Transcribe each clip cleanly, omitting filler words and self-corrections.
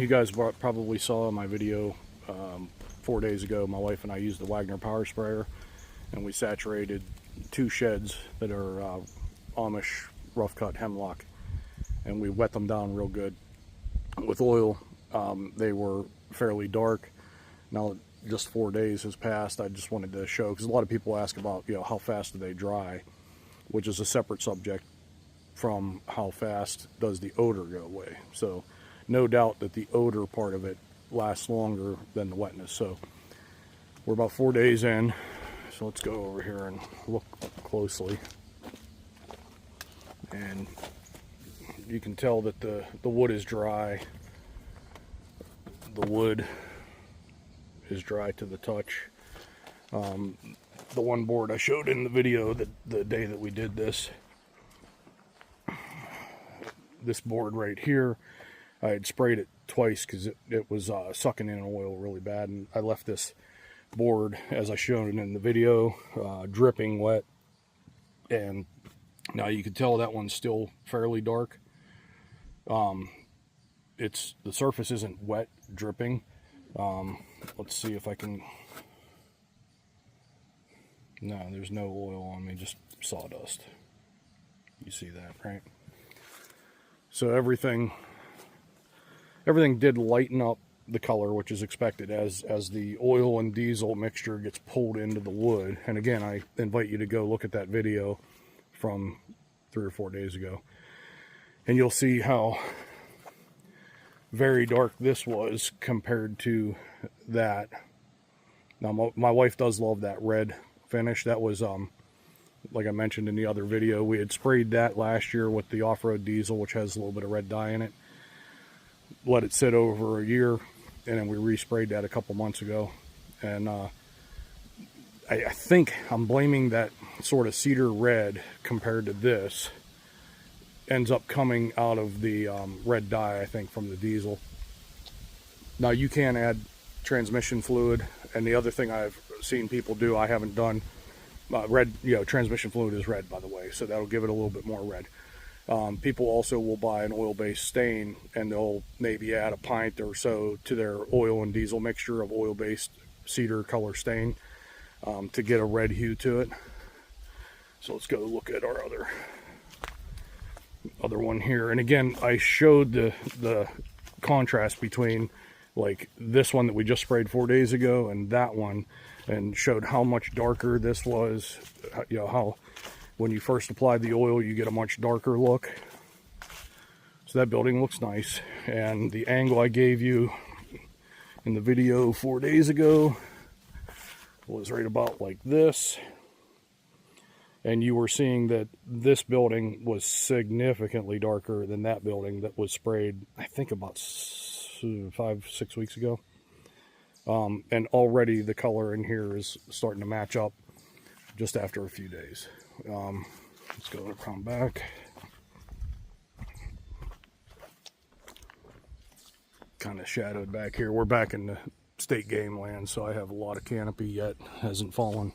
You guys probably saw my video 4 days ago. My wife and I used the Wagner power sprayer, and we saturated 2 sheds that are Amish rough cut hemlock, and we wet them down real good with oil. They were fairly dark. Now just 4 days has passed. I just wanted to show, because a lot of people ask about, you know, how fast do they dry, which is a separate subject from how fast does the odor go away. So no doubt that the odor part of it lasts longer than the wetness. So we're about 4 days in, so let's go over here and look closely. And you can tell that the wood is dry. The wood is dry to the touch. The one board I showed in the video the day that we did this board right here, I had sprayed it twice because it was sucking in oil really bad, and I left this board, as I showed in the video, dripping wet. And now you can tell that one's still fairly dark. The surface isn't wet, dripping. Let's see if I can. No, there's no oil on me, just sawdust. You see that, right? So everything did lighten up the color, which is expected as the oil and diesel mixture gets pulled into the wood. And again, I invite you to go look at that video from 3 or 4 days ago, and you'll see how very dark this was compared to that. Now my wife does love that red finish. That was like I mentioned in the other video, we had sprayed that last year with the off-road diesel, which has a little bit of red dye in it. Let it sit over a year, and then we resprayed that a couple months ago. And I think I'm blaming that sort of cedar red compared to this ends up coming out of the red dye, I think, from the diesel. Now you can add transmission fluid, and the other thing I've seen people do, I haven't done, red, you know, transmission fluid is red, by the way, so that'll give it a little bit more red. People also will buy an oil-based stain, and they'll maybe add a pint or so to their oil and diesel mixture of oil-based cedar color stain to get a red hue to it. So let's go look at our other one here. And again, I showed the contrast between like this one that we just sprayed 4 days ago and that one, and showed how much darker this was. You know, how when you first apply the oil, you get a much darker look. So that building looks nice. And the angle I gave you in the video 4 days ago was right about like this. And you were seeing that this building was significantly darker than that building that was sprayed, I think, about 5-6 weeks ago. And already the color in here is starting to match up just after a few days. Let's go around back. Kind of shadowed back here. We're back in the state game land, so I have a lot of canopy yet. Hasn't fallen.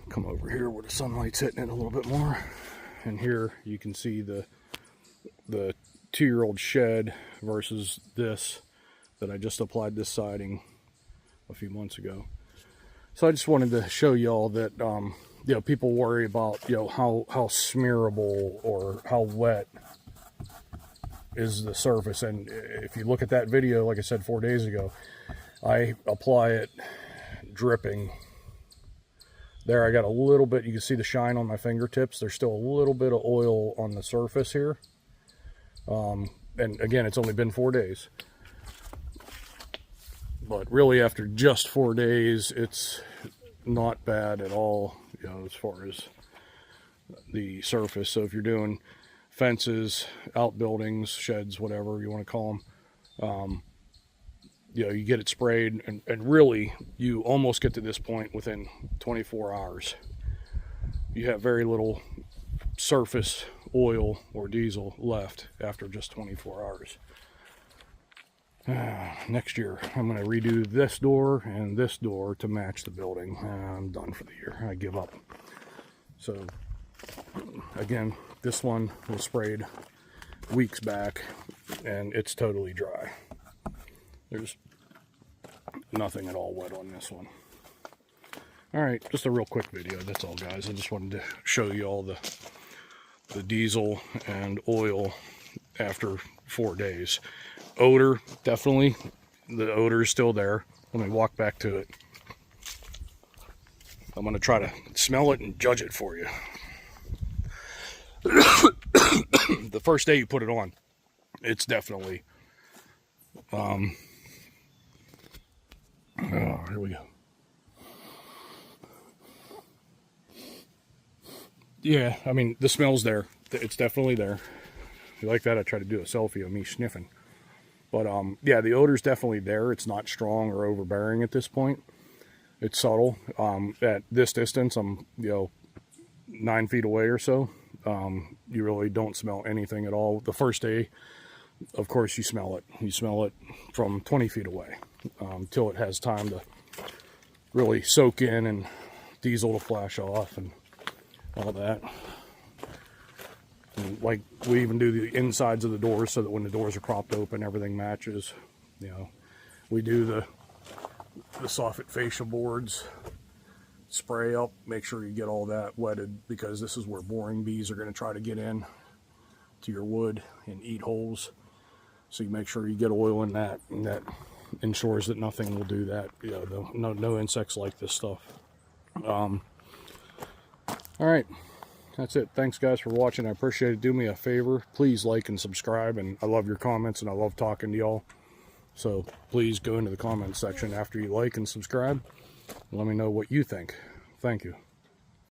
Come over here where the sunlight's hitting it a little bit more. And here you can see the 2-year-old shed versus this that I just applied this siding a few months ago. So I just wanted to show y'all that you know, people worry about, you know, how smearable or how wet is the surface. And if you look at that video, like I said 4 days ago, I apply it dripping. There, I got a little bit, you can see the shine on my fingertips. There's still a little bit of oil on the surface here. And again, it's only been 4 days. But really, after just 4 days, it's not bad at all, you know, as far as the surface. So if you're doing fences, outbuildings, sheds, whatever you want to call them, you know, you get it sprayed, and really, you almost get to this point within 24 hours. You have very little surface oil or diesel left after just 24 hours. Next year, I'm going to redo this door and this door to match the building. I'm done for the year. I give up. So, again, this one was sprayed weeks back, and it's totally dry. There's nothing at all wet on this one. All right, just a real quick video. That's all, guys. I just wanted to show you all the diesel and oil after 4 days. Odor, definitely. The odor is still there. Let me walk back to it. I'm going to try to smell it and judge it for you. The first day you put it on, it's definitely... oh, here we go. Yeah, I mean, the smell's there. It's definitely there. If you like that, I try to do a selfie of me sniffing. But, yeah, the odor's definitely there. It's not strong or overbearing at this point. It's subtle. At this distance, I'm, 9 feet away or so. You really don't smell anything at all. The first day, of course, you smell it. You smell it from 20 feet away till it has time to really soak in and diesel to flash off and all that. And like, we even do the insides of the doors so that when the doors are propped open, everything matches. We do the soffit fascia boards, spray up, make sure you get all that wetted, because this is where boring bees are going to try to get in to your wood and eat holes. So you make sure you get oil in that, and that ensures that nothing will do that. No insects like this stuff. All right, that's it. Thanks, guys, for watching. I appreciate it. Do me a favor, please like and subscribe, and I love your comments and I love talking to y'all. So please go into the comments section after you like and subscribe. Let me know what you think. Thank you.